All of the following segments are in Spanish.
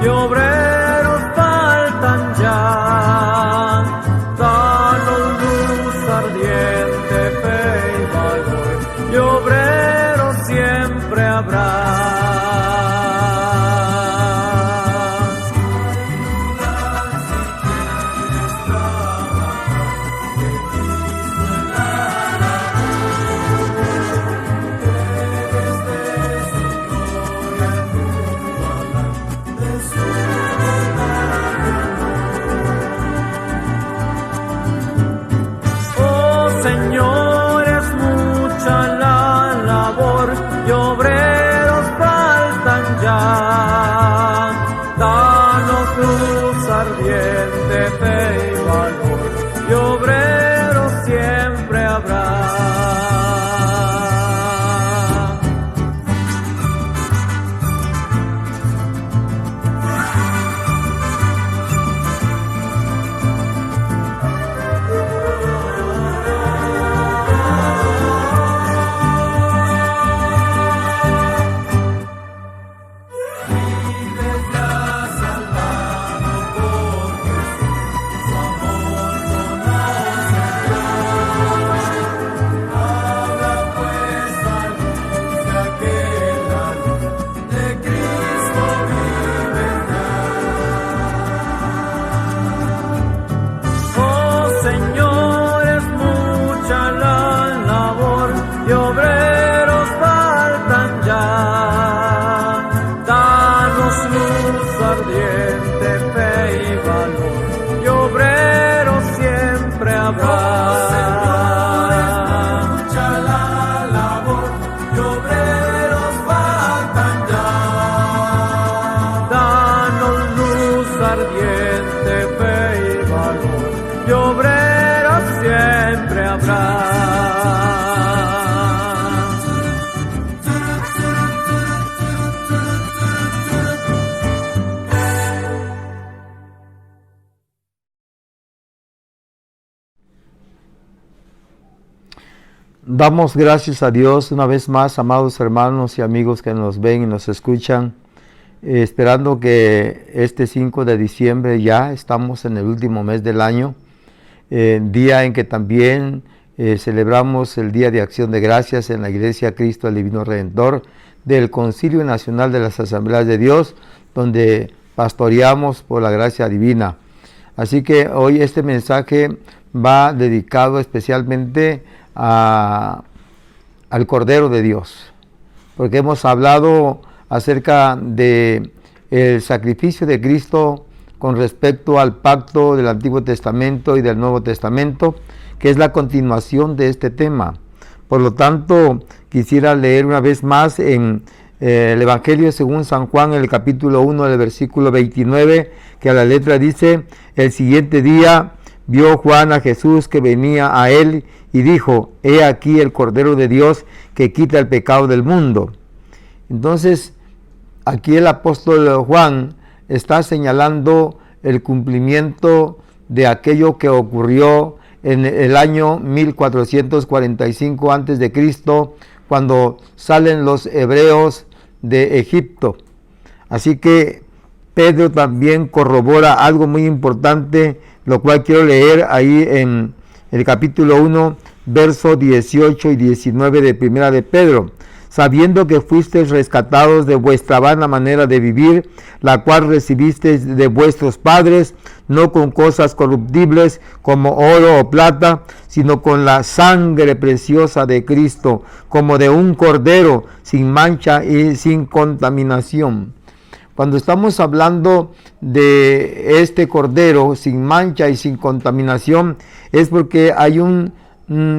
y obreros faltan ya. Danos luz ardiente, fe y valor, y obreros siempre habrá. Ardiente, fe y valor, y obreros siempre habrá. Damos gracias a Dios una vez más, amados hermanos y amigos que nos ven y nos escuchan, esperando que este 5 de diciembre ya estamos en el último mes del año, día en que también celebramos el Día de Acción de Gracias en la Iglesia Cristo el Divino Redentor del Concilio Nacional de las Asambleas de Dios, donde pastoreamos por la gracia divina. Así que hoy este mensaje va dedicado especialmente al Cordero de Dios, porque hemos hablado acerca de el sacrificio de Cristo con respecto al pacto del Antiguo Testamento y del Nuevo Testamento, que es la continuación de este tema. Por lo tanto, quisiera leer una vez más en el Evangelio según San Juan, en el capítulo 1, del versículo 29, que a la letra dice: el siguiente día vio Juan a Jesús que venía a él y dijo: he aquí el Cordero de Dios que quita el pecado del mundo. Entonces, aquí el apóstol Juan está señalando el cumplimiento de aquello que ocurrió en el año 1445 a.C., cuando salen los hebreos de Egipto. Así que Pedro también corrobora algo muy importante, lo cual quiero leer ahí en el capítulo 1, versos 18 y 19 de Primera de Pedro. Sabiendo que fuisteis rescatados de vuestra vana manera de vivir, la cual recibisteis de vuestros padres, no con cosas corruptibles como oro o plata, sino con la sangre preciosa de Cristo, como de un cordero sin mancha y sin contaminación. Cuando estamos hablando de este cordero sin mancha y sin contaminación, es porque hay un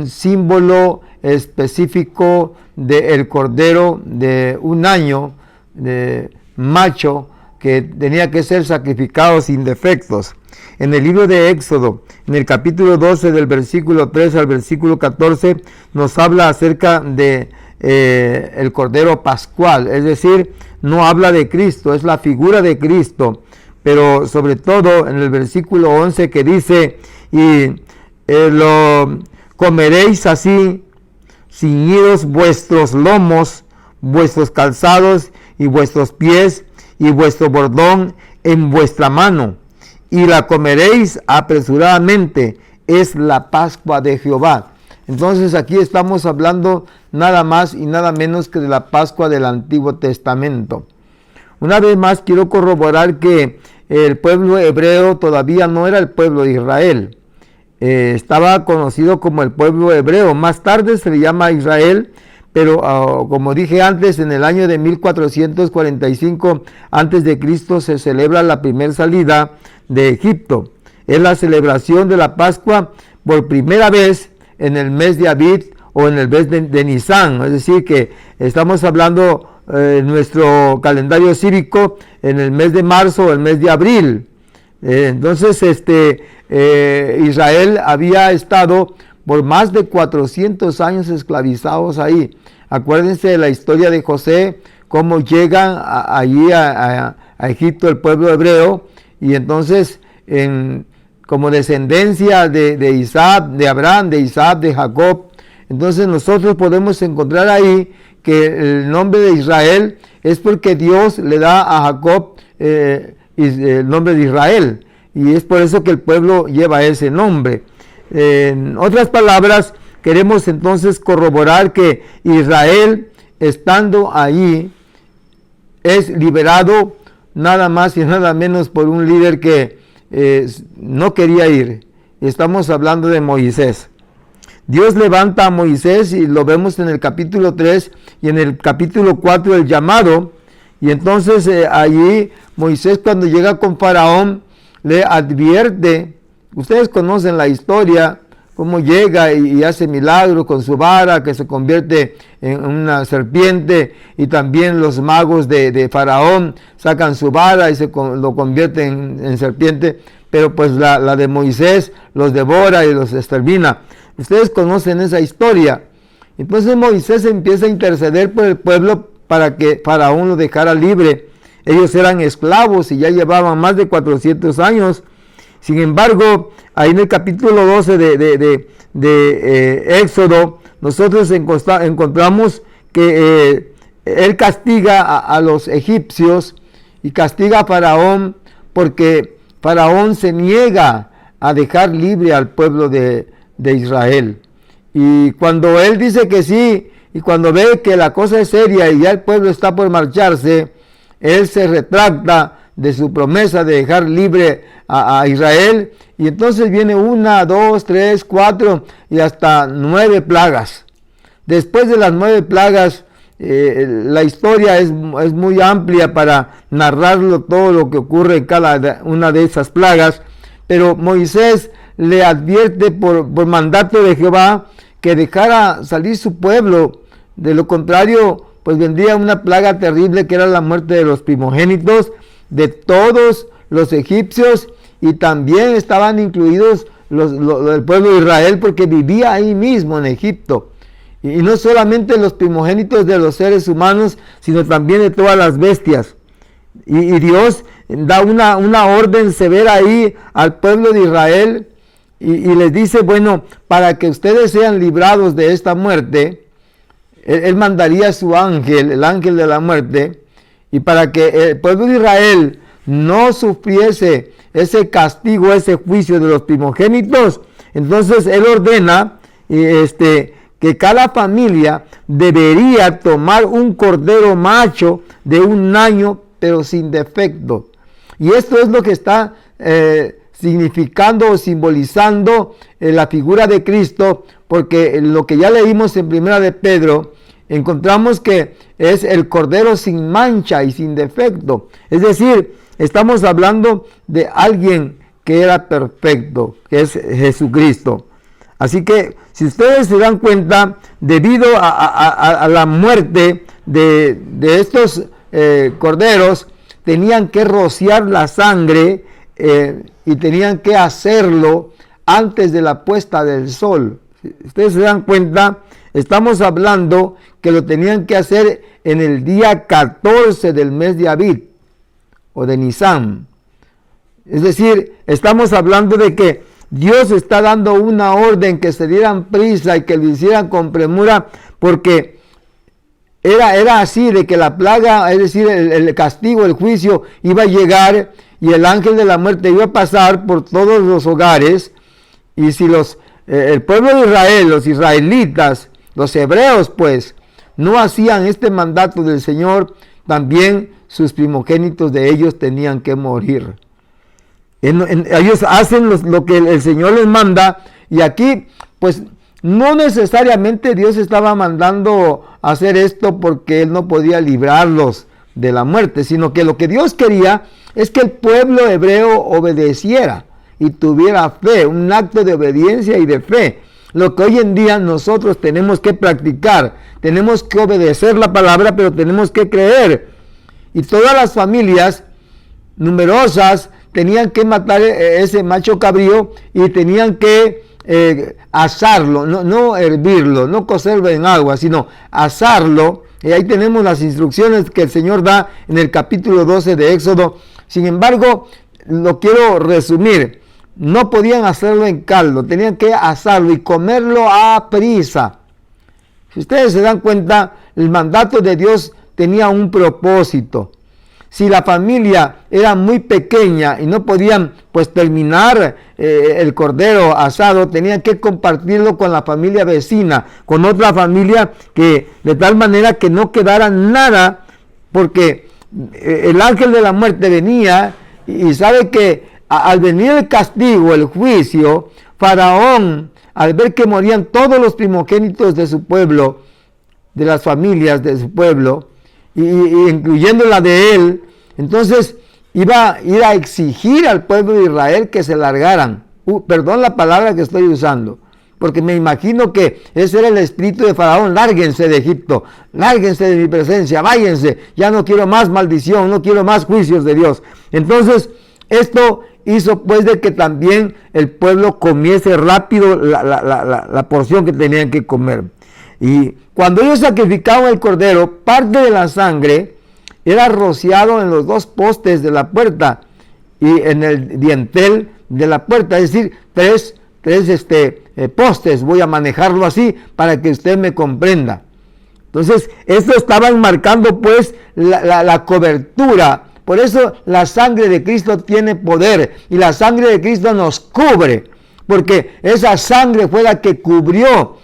símbolo específico del cordero de un año, de macho, que tenía que ser sacrificado sin defectos. En el libro de Éxodo, en el capítulo 12, del versículo 3 al versículo 14, nos habla acerca de el cordero pascual, es decir, no habla de Cristo, es la figura de Cristo, pero sobre todo en el versículo 11, que dice: y lo comeréis así, ceñidos vuestros lomos, vuestros calzados y vuestros pies, y vuestro bordón en vuestra mano, y la comeréis apresuradamente. Es la Pascua de Jehová. Entonces aquí estamos hablando nada más y nada menos que de la Pascua del Antiguo Testamento. Una vez más quiero corroborar que el pueblo hebreo todavía no era el pueblo de Israel. Estaba conocido como el pueblo hebreo. Más tarde se le llama Israel, pero como dije antes, en el año de 1445 antes de Cristo se celebra la primera salida de Egipto. Es la celebración de la Pascua por primera vez en el mes de Abib o en el mes de Nisan, es decir que estamos hablando en nuestro calendario cívico en el mes de marzo o el mes de abril. Entonces Israel había estado por más de 400 años esclavizados ahí. Acuérdense de la historia de José, cómo llegan allí a Egipto el pueblo hebreo, y entonces como descendencia de Isaac, de Abraham, de Isaac, de Jacob. Entonces nosotros podemos encontrar ahí que el nombre de Israel es porque Dios le da a Jacob el nombre de Israel, y es por eso que el pueblo lleva ese nombre. En otras palabras, queremos entonces corroborar que Israel, estando allí, es liberado nada más y nada menos por un líder que no quería ir. Estamos hablando de Moisés. Dios levanta a Moisés, y lo vemos en el capítulo 3 y en el capítulo 4 el llamado, y entonces allí Moisés, cuando llega con Faraón, le advierte. Ustedes conocen la historia, cómo llega y hace milagros con su vara que se convierte en una serpiente, y también los magos de Faraón sacan su vara y lo convierten en serpiente, pero pues la de Moisés los devora y los extermina. Ustedes conocen esa historia. Entonces Moisés empieza a interceder por el pueblo para que Faraón lo dejara libre. Ellos eran esclavos y ya llevaban más de 400 años. Sin embargo, ahí en el capítulo 12 de Éxodo, nosotros encontramos que él castiga a los egipcios y castiga a Faraón, porque Faraón se niega a dejar libre al pueblo de Israel. Y cuando él dice que sí, y cuando ve que la cosa es seria y ya el pueblo está por marcharse, él se retracta de su promesa de dejar libre a Israel, y entonces viene 1, 2, 3, 4 y hasta 9 plagas. Después de las 9 plagas, la historia es muy amplia para narrarlo todo lo que ocurre en cada una de esas plagas, pero Moisés le advierte por mandato de Jehová que dejara salir su pueblo. De lo contrario, pues vendría una plaga terrible, que era la muerte de los primogénitos de todos los egipcios, y también estaban incluidos el pueblo de Israel, porque vivía ahí mismo en Egipto. Y no solamente los primogénitos de los seres humanos, sino también de todas las bestias. Y Dios da una orden severa ahí al pueblo de Israel, y les dice, bueno, para que ustedes sean librados de esta muerte, él mandaría a su ángel, el ángel de la muerte, y para que el pueblo de Israel no sufriese ese castigo, ese juicio de los primogénitos, entonces él ordena que cada familia debería tomar un cordero macho de 1 año, pero sin defecto. Y esto es lo que está significando o simbolizando la figura de Cristo, porque lo que ya leímos en Primera de Pedro, encontramos que es el cordero sin mancha y sin defecto. Es decir, estamos hablando de alguien que era perfecto, que es Jesucristo. Así que, si ustedes se dan cuenta, debido a la muerte de estos corderos, tenían que rociar la sangre y tenían que hacerlo antes de la puesta del sol. Si ustedes se dan cuenta, estamos hablando que lo tenían que hacer en el día 14 del mes de Abib o de Nisan. Es decir, estamos hablando de que Dios está dando una orden que se dieran prisa y que lo hicieran con premura, porque era así, de que la plaga, es decir, el castigo, el juicio iba a llegar y el ángel de la muerte iba a pasar por todos los hogares. Y si el pueblo de Israel, los israelitas, los hebreos, pues, no hacían este mandato del Señor, también sus primogénitos de ellos tenían que morir. Ellos hacen lo que el Señor les manda, y aquí, pues, no necesariamente Dios estaba mandando hacer esto porque Él no podía librarlos de la muerte, sino que lo que Dios quería es que el pueblo hebreo obedeciera y tuviera fe, un acto de obediencia y de fe. Lo que hoy en día nosotros tenemos que practicar, tenemos que obedecer la palabra, pero tenemos que creer. Y todas las familias numerosas tenían que matar ese macho cabrío y tenían que asarlo, no hervirlo, no cocerlo en agua, sino asarlo. Y ahí tenemos las instrucciones que el Señor da en el capítulo 12 de Éxodo. Sin embargo, lo quiero resumir. No podían hacerlo en caldo, tenían que asarlo y comerlo a prisa. Si ustedes se dan cuenta, el mandato de Dios tenía un propósito. Si la familia era muy pequeña y no podían pues terminar el cordero asado, tenían que compartirlo con la familia vecina, con otra familia, que de tal manera que no quedara nada, porque el ángel de la muerte venía y sabe que al venir el castigo, el juicio, Faraón, al ver que morían todos los primogénitos de su pueblo, de las familias de su pueblo, y incluyendo la de él, entonces iba a ir a exigir al pueblo de Israel que se largaran. Perdón la palabra que estoy usando, porque me imagino que ese era el espíritu de Faraón. Lárguense de Egipto, lárguense de mi presencia, váyanse, ya no quiero más maldición, no quiero más juicios de Dios. Entonces, esto hizo pues de que también el pueblo comiese rápido la porción que tenían que comer. Y cuando ellos sacrificaban el cordero, parte de la sangre era rociado en los dos postes de la puerta y en el dintel de la puerta, es decir, tres postes. Voy a manejarlo así para que usted me comprenda. Entonces, esto estaba marcando pues la cobertura. Por eso la sangre de Cristo tiene poder y la sangre de Cristo nos cubre, porque esa sangre fue la que cubrió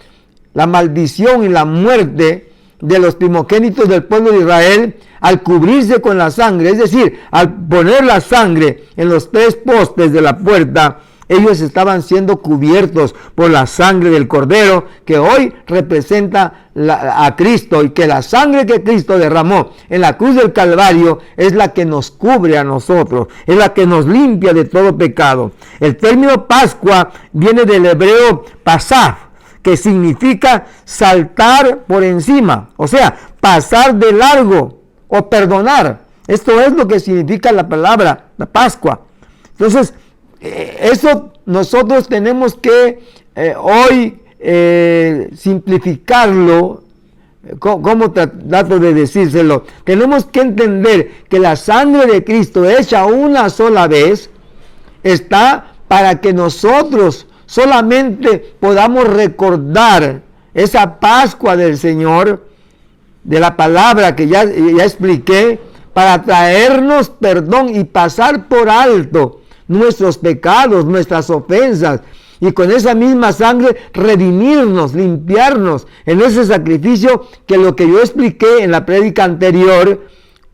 la maldición y la muerte de los primogénitos del pueblo de Israel al cubrirse con la sangre. Es decir, al poner la sangre en los tres postes de la puerta, ellos estaban siendo cubiertos por la sangre del Cordero, que hoy representa a Cristo, y que la sangre que Cristo derramó en la cruz del Calvario es la que nos cubre a nosotros, es la que nos limpia de todo pecado. El término Pascua viene del hebreo pasar, que significa saltar por encima, o sea, pasar de largo o perdonar. Esto es lo que significa la palabra, la Pascua. Entonces, eso nosotros tenemos que hoy simplificarlo. ¿Cómo trato de decírselo? Tenemos que entender que la sangre de Cristo hecha una sola vez está para que nosotros solamente podamos recordar esa Pascua del Señor, de la palabra que ya expliqué, para traernos perdón y pasar por alto nuestros pecados, nuestras ofensas, y con esa misma sangre redimirnos, limpiarnos en ese sacrificio, que lo que yo expliqué en la prédica anterior,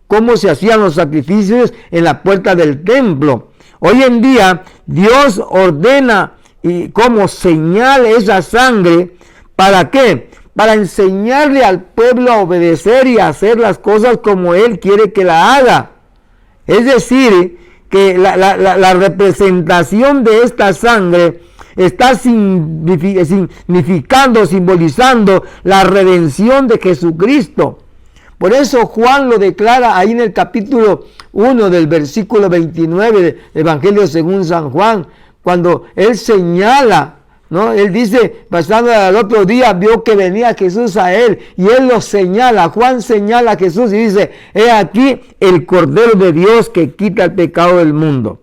cómo se hacían los sacrificios en la puerta del templo. Hoy en día Dios ordena y como señal esa sangre. ¿Para qué? Para enseñarle al pueblo a obedecer y a hacer las cosas como Él quiere que la haga. Es decir, que la representación de esta sangre está significando, simbolizando la redención de Jesucristo. Por eso Juan lo declara ahí en el capítulo 1 del versículo 29 del Evangelio según San Juan, cuando él señala, ¿no? Él dice, pasando al otro día, vio que venía Jesús a él, y él lo señala. Juan señala a Jesús y dice, he aquí el Cordero de Dios que quita el pecado del mundo.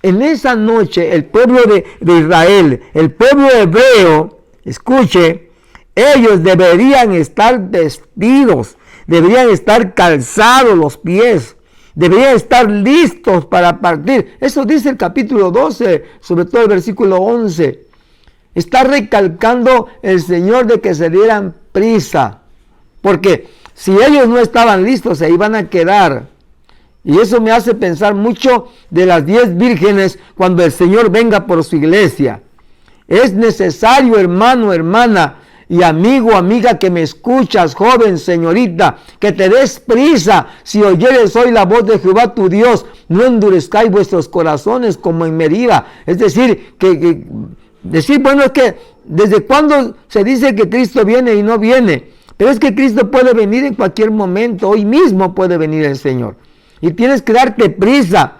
En esa noche el pueblo de Israel, el pueblo hebreo, escuche, ellos deberían estar vestidos, deberían estar calzados los pies, deberían estar listos para partir. Eso dice el capítulo 12, sobre todo el versículo 11. Está recalcando el Señor de que se dieran prisa, porque si ellos no estaban listos se iban a quedar. Y eso me hace pensar mucho de las 10 vírgenes cuando el Señor venga por su iglesia. Es necesario, hermano, hermana, y amigo, amiga que me escuchas, joven, señorita, que te des prisa. Si oyeres hoy la voz de Jehová tu Dios, no endurezcáis vuestros corazones como en Meriba. Es decir, bueno, es que desde cuándo se dice que Cristo viene y no viene. Pero es que Cristo puede venir en cualquier momento, hoy mismo puede venir el Señor. Y tienes que darte prisa.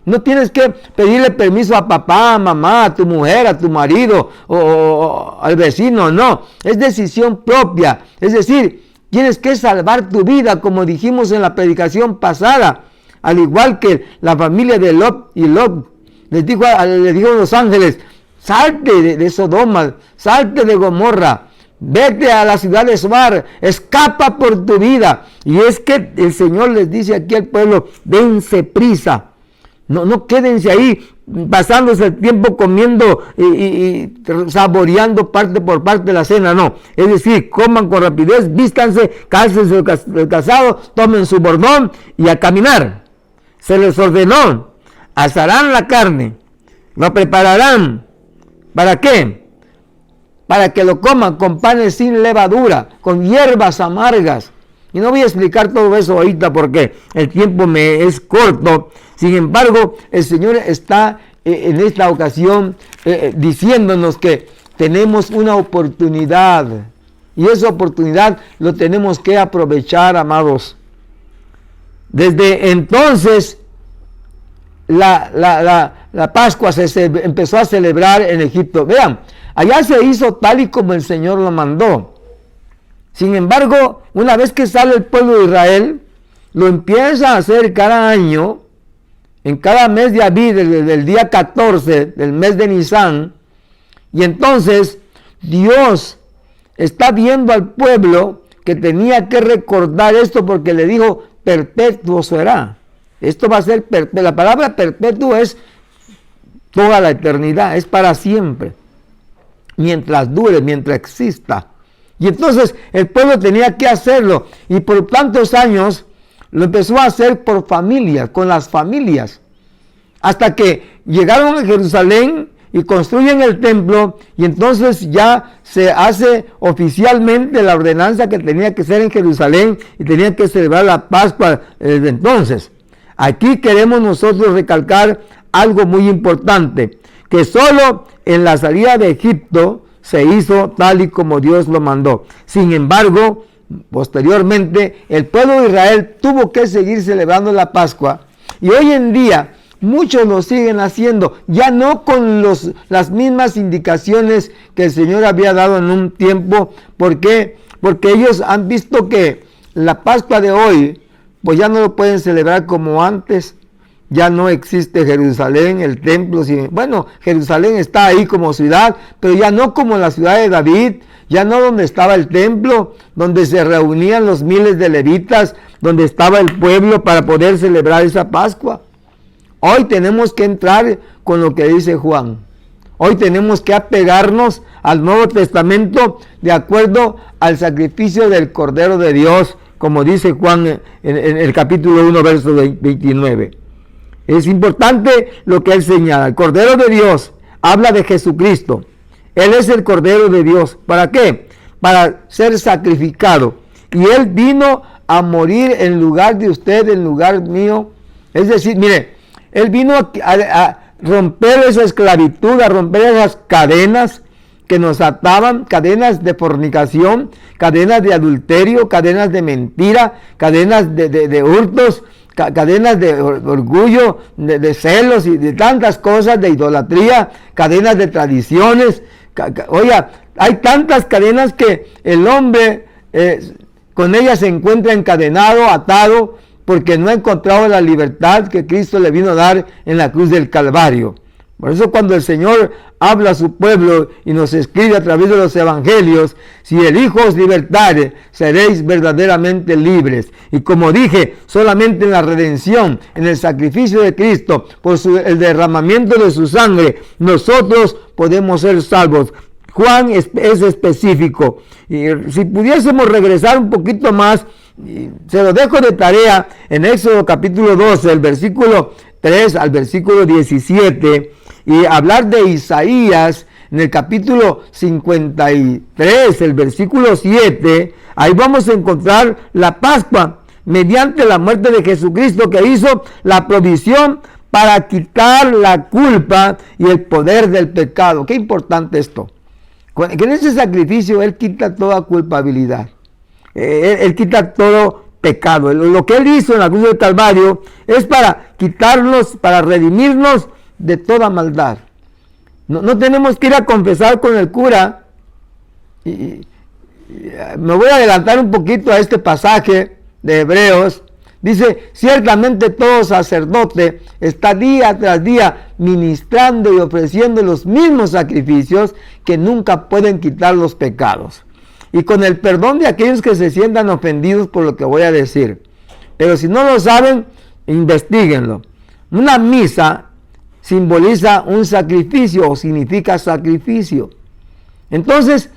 No tienes que pedirle permiso a papá, a mamá, a tu mujer, a tu marido o al vecino, no. Es decisión propia. Es decir, tienes que salvar tu vida, como dijimos en la predicación pasada. Al igual que la familia de Lot y Lot les dijo a los ángeles, salte de Sodoma, salte de Gomorra. Vete a la ciudad de Zoar, escapa por tu vida. Y es que el Señor les dice aquí al pueblo, dense prisa. No quédense ahí pasándose el tiempo comiendo y saboreando parte por parte de la cena, no. Es decir, coman con rapidez, vístanse, cálcense el calzado, tomen su bordón y a caminar. Se les ordenó, asarán la carne, lo prepararán. ¿Para qué? Para que lo coman con panes sin levadura, con hierbas amargas. Y no voy a explicar todo eso ahorita porque el tiempo me es corto. Sin embargo, el Señor está en esta ocasión diciéndonos que tenemos una oportunidad. Y esa oportunidad lo tenemos que aprovechar, amados. Desde entonces, la Pascua se empezó a celebrar en Egipto. Vean, allá se hizo tal y como el Señor lo mandó. Sin embargo, una vez que sale el pueblo de Israel, lo empieza a hacer cada año, en cada mes de Abib, del día 14 del mes de Nisan. Y entonces Dios está viendo al pueblo que tenía que recordar esto porque le dijo, perpetuo será. Esto va a ser perpetuo. La palabra perpetuo es toda la eternidad, es para siempre. Mientras dure, mientras exista. Y entonces el pueblo tenía que hacerlo. Y por tantos años lo empezó a hacer por familias, con las familias. Hasta que llegaron a Jerusalén y construyen el templo. Y entonces ya se hace oficialmente la ordenanza que tenía que ser en Jerusalén. Y tenían que celebrar la Pascua desde entonces. Aquí queremos nosotros recalcar algo muy importante. Que solo en la salida de Egipto se hizo tal y como Dios lo mandó. Sin embargo, posteriormente, el pueblo de Israel tuvo que seguir celebrando la Pascua. Y hoy en día, muchos lo siguen haciendo, ya no con las mismas indicaciones que el Señor había dado en un tiempo. ¿Por qué? Porque ellos han visto que la Pascua de hoy, pues ya no lo pueden celebrar como antes. Ya no existe Jerusalén, el templo. Bueno, Jerusalén está ahí como ciudad, pero ya no como la ciudad de David, ya no donde estaba el templo, donde se reunían los miles de levitas, donde estaba el pueblo para poder celebrar esa Pascua. Hoy tenemos que entrar con lo que dice Juan. Hoy tenemos que apegarnos al Nuevo Testamento de acuerdo al sacrificio del Cordero de Dios, como dice Juan en el capítulo 1, verso 29. Es importante lo que él señala. El Cordero de Dios habla de Jesucristo. Él es el Cordero de Dios. ¿Para qué? Para ser sacrificado. Y él vino a morir en lugar de usted, en lugar mío. Es decir, mire, él vino a romper esa esclavitud, a romper esas cadenas que nos ataban, cadenas de fornicación, cadenas de adulterio, cadenas de mentira, cadenas de hurtos, cadenas de orgullo, de celos y de tantas cosas, de idolatría, cadenas de tradiciones. Oiga, hay tantas cadenas que el hombre con ellas se encuentra encadenado, atado, porque no ha encontrado la libertad que Cristo le vino a dar en la cruz del Calvario. Por eso cuando el Señor habla a su pueblo y nos escribe a través de los evangelios, si el Hijo os libertare, seréis verdaderamente libres. Y como dije, solamente en la redención, en el sacrificio de Cristo, por el derramamiento de su sangre, nosotros podemos ser salvos. Juan es específico. Y si pudiésemos regresar un poquito más, se lo dejo de tarea en Éxodo capítulo 12, el versículo 3 al versículo 17, y hablar de Isaías en el capítulo 53, el versículo 7, ahí vamos a encontrar la Pascua mediante la muerte de Jesucristo, que hizo la provisión para quitar la culpa y el poder del pecado. Qué importante esto. Que en ese sacrificio Él quita toda culpabilidad. Él quita todo pecado. Lo que Él hizo en la cruz del Calvario es para quitarnos, para redimirnos de toda maldad. No tenemos que ir a confesar con el cura. Me voy a adelantar un poquito a este pasaje de Hebreos. Dice, ciertamente todo sacerdote está día tras día ministrando y ofreciendo los mismos sacrificios que nunca pueden quitar los pecados. Y con el perdón de aquellos que se sientan ofendidos por lo que voy a decir. Pero si no lo saben, investíguenlo. Una misa simboliza un sacrificio o significa sacrificio. Entonces,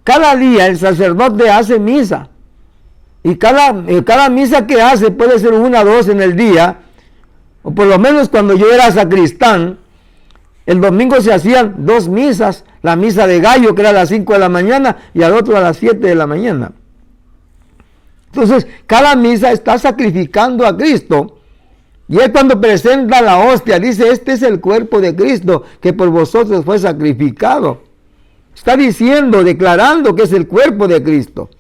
cada día el sacerdote hace misa. Y cada misa que hace puede ser 1 o 2 en el día. O por lo menos cuando yo era sacristán, el domingo se hacían 2 misas. La misa de gallo, que era a las 5 de la mañana, y al otro a las 7 de la mañana. Entonces, cada misa está sacrificando a Cristo. Y él cuando presenta la hostia, dice, este es el cuerpo de Cristo, que por vosotros fue sacrificado. Está diciendo, declarando que es el cuerpo de Cristo.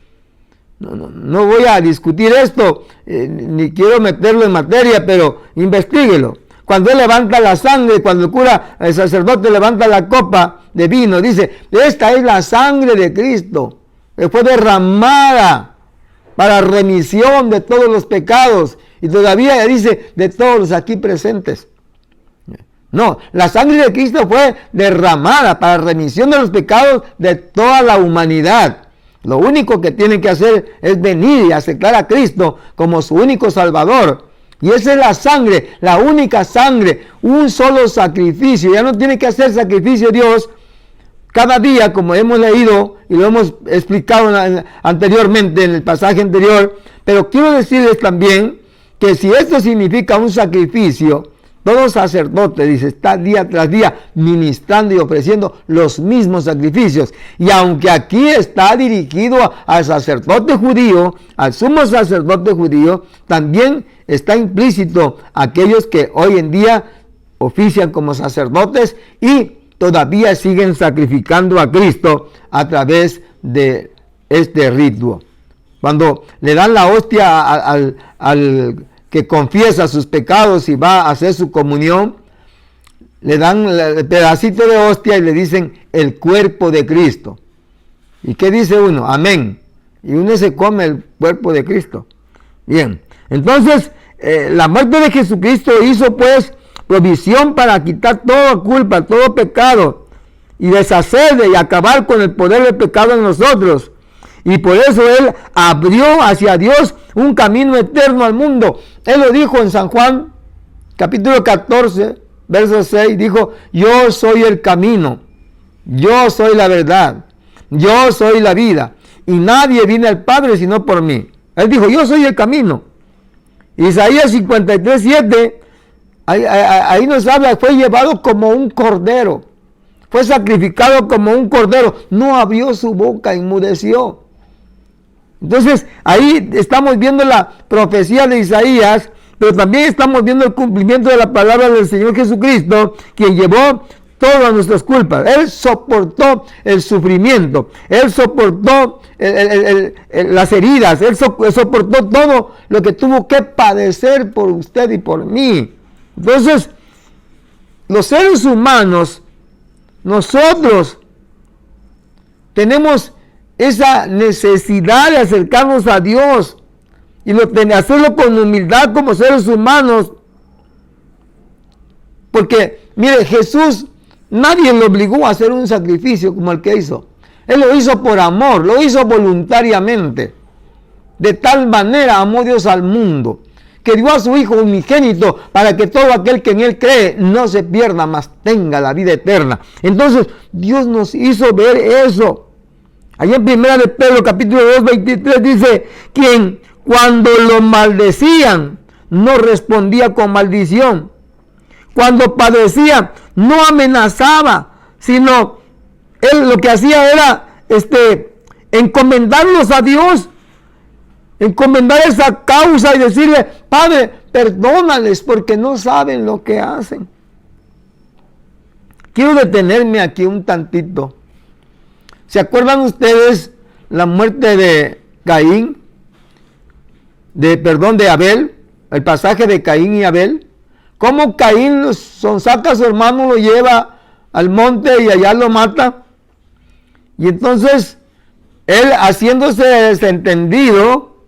No voy a discutir esto, ni quiero meterlo en materia, pero investíguelo. Cuando él levanta la sangre, cuando el cura, el sacerdote levanta la copa de vino, dice, esta es la sangre de Cristo, que fue derramada para remisión de todos los pecados, y todavía dice, de todos los aquí presentes. No, la sangre de Cristo fue derramada para remisión de los pecados de toda la humanidad. Lo único que tienen que hacer es venir y aceptar a Cristo como su único Salvador. Y esa es la sangre, la única sangre, un solo sacrificio. Ya no tiene que hacer sacrificio Dios cada día, como hemos leído y lo hemos explicado anteriormente en el pasaje anterior. Pero quiero decirles también que si esto significa un sacrificio, todo sacerdote, dice, está día tras día ministrando y ofreciendo los mismos sacrificios. Y aunque aquí está dirigido al sacerdote judío, al sumo sacerdote judío, también está implícito aquellos que hoy en día ofician como sacerdotes y todavía siguen sacrificando a Cristo a través de este rito. Cuando le dan la hostia al que confiesa sus pecados y va a hacer su comunión, le dan el pedacito de hostia y le dicen el cuerpo de Cristo. ¿Y qué dice uno? Amén. Y uno se come el cuerpo de Cristo. Bien, entonces la muerte de Jesucristo hizo pues provisión para quitar toda culpa, todo pecado y deshacer y acabar con el poder del pecado en nosotros. Y por eso Él abrió hacia Dios un camino eterno al mundo. Él lo dijo en San Juan, capítulo 14, verso 6, dijo, yo soy el camino, yo soy la verdad, yo soy la vida, y nadie viene al Padre sino por mí. Él dijo, yo soy el camino. Isaías 53, 7, ahí nos habla, fue llevado como un cordero, fue sacrificado como un cordero, no abrió su boca, enmudeció. Entonces, ahí estamos viendo la profecía de Isaías, pero también estamos viendo el cumplimiento de la palabra del Señor Jesucristo, quien llevó todas nuestras culpas. Él soportó el sufrimiento, Él soportó las heridas, Él soportó todo lo que tuvo que padecer por usted y por mí. Entonces, los seres humanos, nosotros tenemos esa necesidad de acercarnos a Dios y hacerlo con humildad como seres humanos, porque Mire, Jesús, nadie lo obligó a hacer un sacrificio como el que hizo. Él lo hizo por amor, lo hizo voluntariamente. De tal manera amó Dios al mundo, que dio a su Hijo unigénito para que todo aquel que en Él cree no se pierda, mas tenga la vida eterna. Entonces, Dios nos hizo ver eso. Allí en 1 de Pedro, capítulo 2, 23, dice, quien cuando lo maldecían, no respondía con maldición. Cuando padecía, no amenazaba, sino él lo que hacía era encomendarlos a Dios, encomendar esa causa y decirle, Padre, perdónales porque no saben lo que hacen. Quiero detenerme aquí un tantito. ¿Se acuerdan ustedes la muerte de Caín? De Abel, el pasaje de Caín y Abel. Cómo Caín sonsaca a su hermano, lo lleva al monte y allá lo mata. Y entonces él, haciéndose desentendido,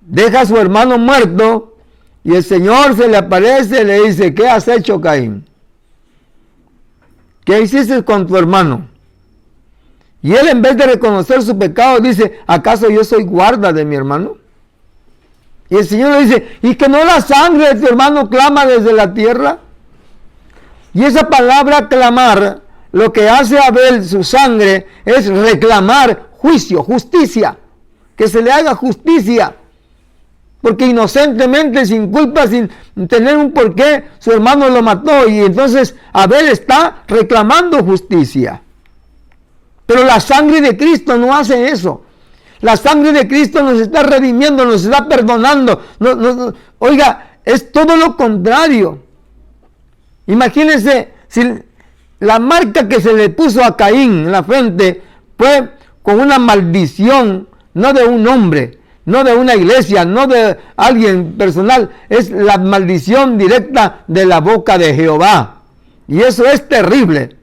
deja a su hermano muerto y el Señor se le aparece y le dice, ¿qué has hecho, Caín? ¿Qué hiciste con tu hermano? Y él, en vez de reconocer su pecado, dice, ¿acaso yo soy guarda de mi hermano? Y el Señor le dice, ¿y que no la sangre de tu hermano clama desde la tierra? Y esa palabra clamar, lo que hace Abel, su sangre, es reclamar juicio, justicia, que se le haga justicia. Porque inocentemente, sin culpa, sin tener un porqué, su hermano lo mató. Y entonces Abel está reclamando justicia. Pero la sangre de Cristo no hace eso. La sangre de Cristo nos está redimiendo, nos está perdonando. Oiga, es todo lo contrario. Imagínense, si la marca que se le puso a Caín en la frente fue con una maldición, no de un hombre, no de una iglesia, no de alguien personal, es la maldición directa de la boca de Jehová. Y eso es terrible,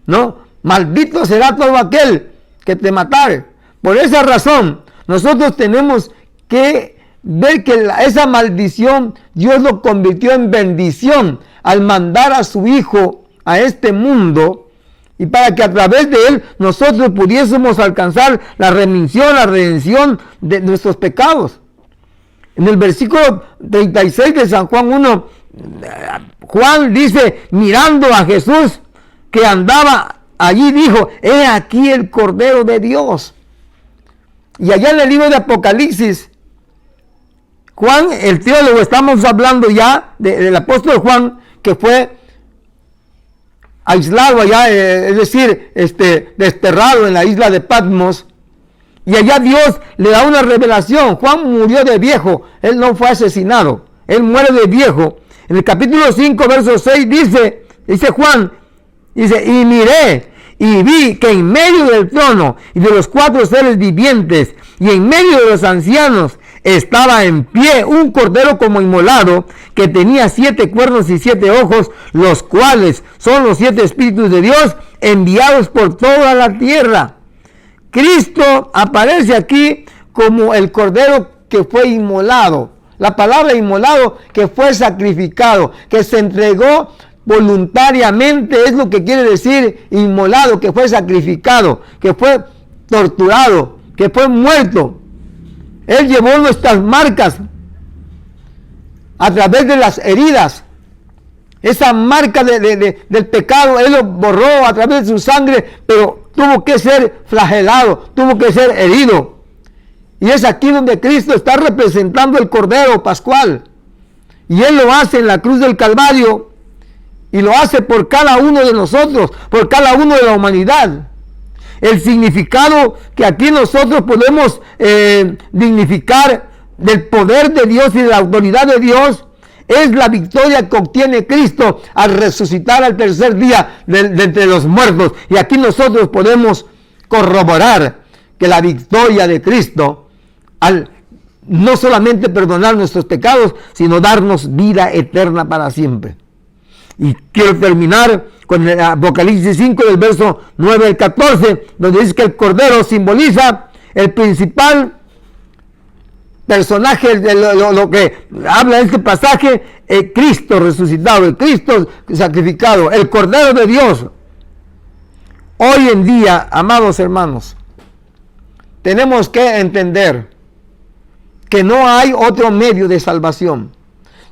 ¿no? Maldito será todo aquel que te matare. Por esa razón, nosotros tenemos que ver que esa maldición Dios lo convirtió en bendición al mandar a su Hijo a este mundo, y para que a través de él nosotros pudiésemos alcanzar la remisión, la redención de nuestros pecados. En el versículo 36 de San Juan 1, Juan dice, mirando a Jesús que andaba allí, dijo, he aquí el Cordero de Dios. Y allá en el libro de Apocalipsis, Juan, el teólogo, estamos hablando ya del apóstol Juan, que fue aislado allá, es decir, desterrado en la isla de Patmos, y allá Dios le da una revelación. Juan murió de viejo, él no fue asesinado, él muere de viejo. En el capítulo 5, verso 6 dice Juan, dice, y miré y vi que en medio del trono y de los 4 seres vivientes y en medio de los ancianos estaba en pie un cordero como inmolado, que tenía 7 cuernos y 7 ojos, los cuales son los 7 espíritus de Dios enviados por toda la tierra. Cristo aparece aquí como el cordero que fue inmolado. La palabra inmolado, que fue sacrificado, que se entregó voluntariamente, es lo que quiere decir inmolado, que fue sacrificado, que fue torturado, que fue muerto. Él llevó nuestras marcas a través de las heridas. Esa marca del pecado, Él lo borró a través de su sangre, pero tuvo que ser flagelado, tuvo que ser herido. Y es aquí donde Cristo está representando el Cordero Pascual. Y Él lo hace en la cruz del Calvario, y lo hace por cada uno de nosotros, por cada uno de la humanidad. El significado que aquí nosotros podemos dignificar del poder de Dios y de la autoridad de Dios es la victoria que obtiene Cristo al resucitar al tercer día de entre los muertos. Y aquí nosotros podemos corroborar que la victoria de Cristo al no solamente perdonar nuestros pecados, sino darnos vida eterna para siempre. Y quiero terminar con el Apocalipsis 5 del verso 9 al 14, donde dice que el Cordero simboliza el principal personaje de lo que habla este pasaje, el Cristo resucitado, el Cristo sacrificado, el Cordero de Dios. Hoy en día, amados hermanos, tenemos que entender que no hay otro medio de salvación,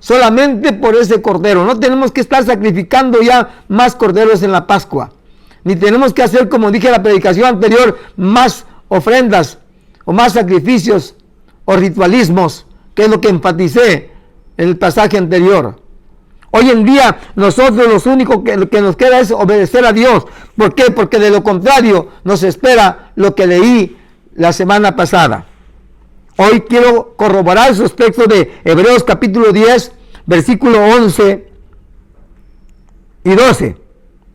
solamente por ese Cordero. No tenemos que estar sacrificando ya más corderos en la Pascua, ni tenemos que hacer, como dije en la predicación anterior, más ofrendas o más sacrificios o ritualismos, que es lo que enfaticé en el pasaje anterior. Hoy en día nosotros lo único que nos queda es obedecer a Dios. ¿Por qué? Porque de lo contrario nos espera lo que leí la semana pasada. Hoy quiero corroborar esos textos de Hebreos capítulo 10, versículo 11 y 12.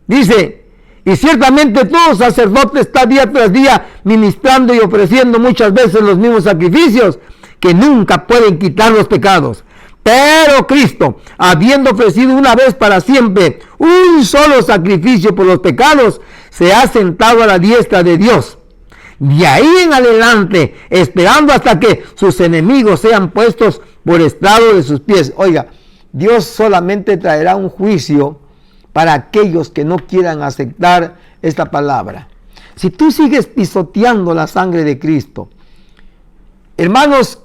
Dice: y ciertamente todo sacerdote está día tras día ministrando y ofreciendo muchas veces los mismos sacrificios que nunca pueden quitar los pecados. Pero Cristo, habiendo ofrecido una vez para siempre un solo sacrificio por los pecados, se ha sentado a la diestra de Dios. De ahí en adelante, esperando hasta que sus enemigos sean puestos por estrado de sus pies. Oiga, Dios solamente traerá un juicio para aquellos que no quieran aceptar esta palabra. Si tú sigues pisoteando la sangre de Cristo, hermanos,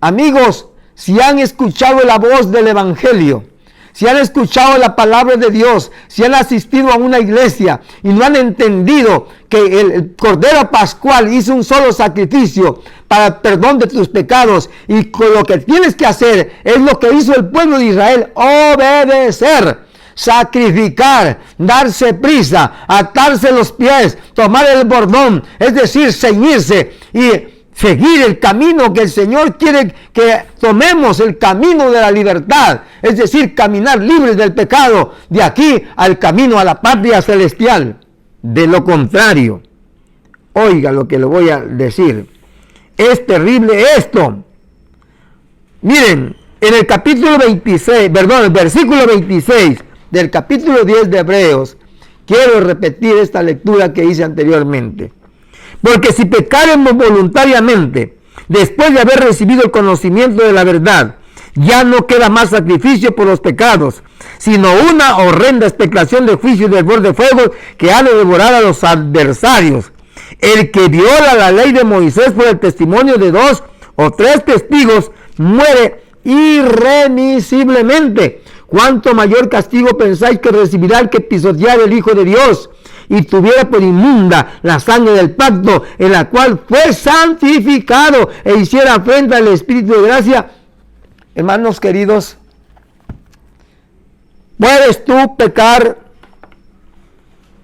amigos, si han escuchado la voz del Evangelio, si han escuchado la palabra de Dios, si han asistido a una iglesia y no han entendido que el Cordero Pascual hizo un solo sacrificio para el perdón de tus pecados, y con lo que tienes que hacer es lo que hizo el pueblo de Israel: obedecer, sacrificar, darse prisa, atarse los pies, tomar el bordón, es decir, ceñirse y seguir el camino que el Señor quiere que tomemos, el camino de la libertad, es decir, caminar libres del pecado, de aquí al camino a la patria celestial. De lo contrario, oiga lo que le voy a decir, es terrible esto. Miren, en el capítulo 26, perdón, el versículo 26 del capítulo 10 de Hebreos, quiero repetir esta lectura que hice anteriormente. Porque si pecaremos voluntariamente, después de haber recibido el conocimiento de la verdad, ya no queda más sacrificio por los pecados, sino una horrenda expectación de juicio del hervor de fuego que ha de devorar a los adversarios. El que viola la ley de Moisés por el testimonio de 2 o 3 testigos muere irremisiblemente. ¿Cuánto mayor castigo pensáis que recibirá el que pisoteara el Hijo de Dios y tuviera por inmunda la sangre del pacto, en la cual fue santificado, e hiciera afrenta al Espíritu de gracia? Hermanos queridos, ¿puedes tú pecar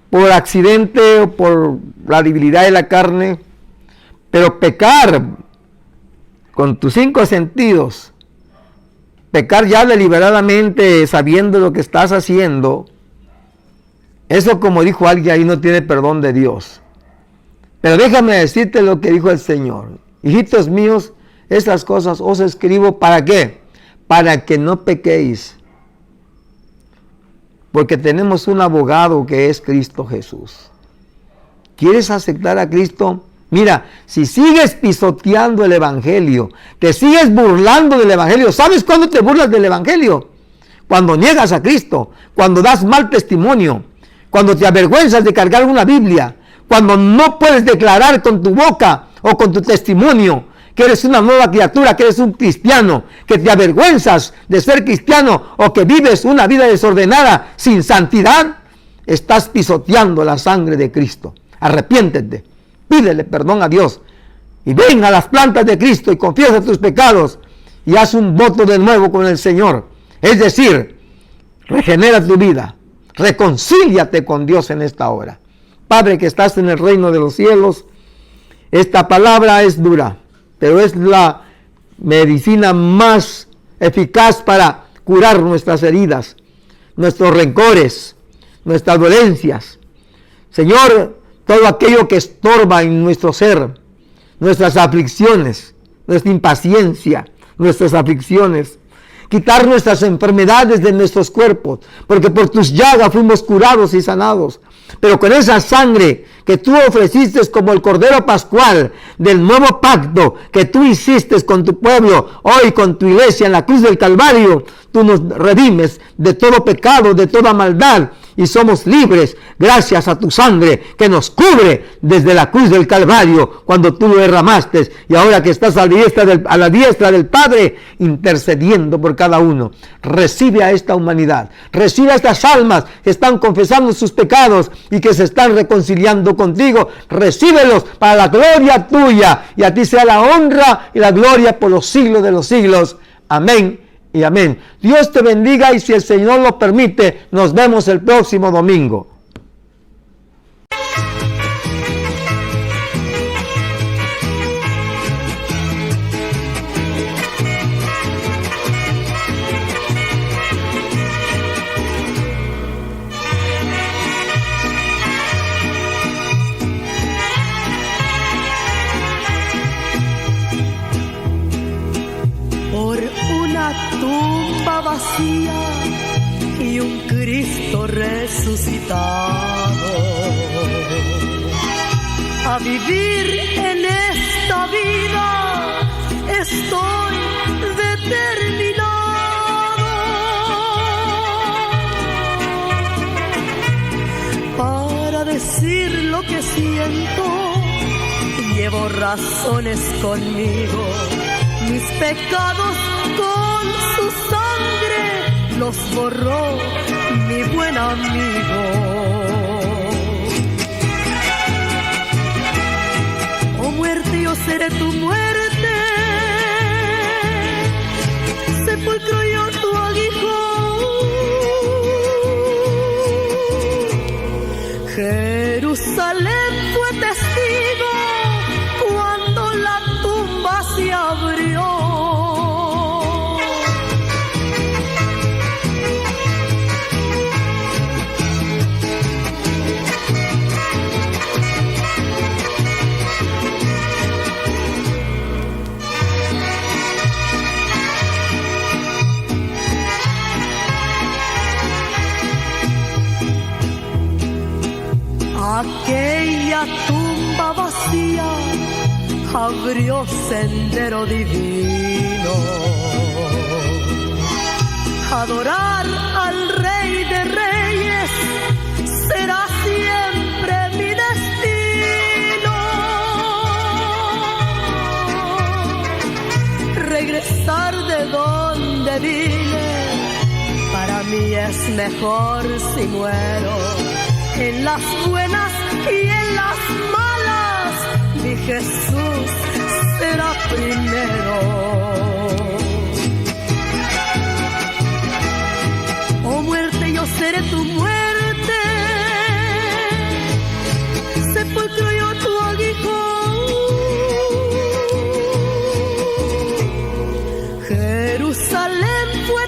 por accidente o por la debilidad de la carne? Pero pecar con tus 5 sentidos, pecar ya deliberadamente, sabiendo lo que estás haciendo, eso, como dijo alguien ahí, no tiene perdón de Dios. Pero déjame decirte lo que dijo el Señor: hijitos míos, estas cosas os escribo, ¿para qué? Para que no pequéis. Porque tenemos un abogado que es Cristo Jesús. ¿Quieres aceptar a Cristo? Mira, si sigues pisoteando el Evangelio, te sigues burlando del Evangelio. ¿Sabes cuándo te burlas del Evangelio? Cuando niegas a Cristo, cuando das mal testimonio, cuando te avergüenzas de cargar una Biblia, cuando no puedes declarar con tu boca o con tu testimonio que eres una nueva criatura, que eres un cristiano, que te avergüenzas de ser cristiano o que vives una vida desordenada sin santidad, estás pisoteando la sangre de Cristo. Arrepiéntete, pídele perdón a Dios y ven a las plantas de Cristo y confiesa tus pecados y haz un voto de nuevo con el Señor. Es decir, regenera tu vida. Reconcíliate con Dios en esta hora. Padre que estás en el reino de los cielos, esta palabra es dura, pero es la medicina más eficaz para curar nuestras heridas, nuestros rencores, nuestras dolencias. Señor, todo aquello que estorba en nuestro ser, nuestras aflicciones, nuestra impaciencia, nuestras aflicciones, quitar nuestras enfermedades de nuestros cuerpos, porque por tus llagas fuimos curados y sanados. Pero con esa sangre que tú ofreciste como el Cordero Pascual del nuevo pacto que tú hiciste con tu pueblo, hoy con tu iglesia en la cruz del Calvario, tú nos redimes de todo pecado, de toda maldad, y somos libres gracias a tu sangre que nos cubre desde la cruz del Calvario cuando tú lo derramaste, y ahora que estás a la diestra del Padre intercediendo por cada uno. Recibe a esta humanidad, recibe a estas almas que están confesando sus pecados y que se están reconciliando contigo. Recíbelos para la gloria tuya, y a ti sea la honra y la gloria por los siglos de los siglos. Amén y amén. Dios te bendiga, y si el Señor lo permite, nos vemos el próximo domingo. Tumba vacía y un Cristo resucitado, a vivir en esta vida estoy determinado, para decir lo que siento. Llevo razones conmigo, mis pecados con su sangre los borró mi buen amigo. Oh muerte, yo seré tu muerte, sepulcro yo tu aguijón. Jerusalén fue testigo cuando la tumba se abrió. Aquella tumba vacía abrió sendero divino. Adorar al Rey de Reyes será siempre mi destino. Regresar de donde vine, para mí es mejor si muero. En las buenas y en las malas, mi Jesús será primero. Oh muerte, yo seré tu muerte, sepulcro yo tu aguijón. Jerusalén fue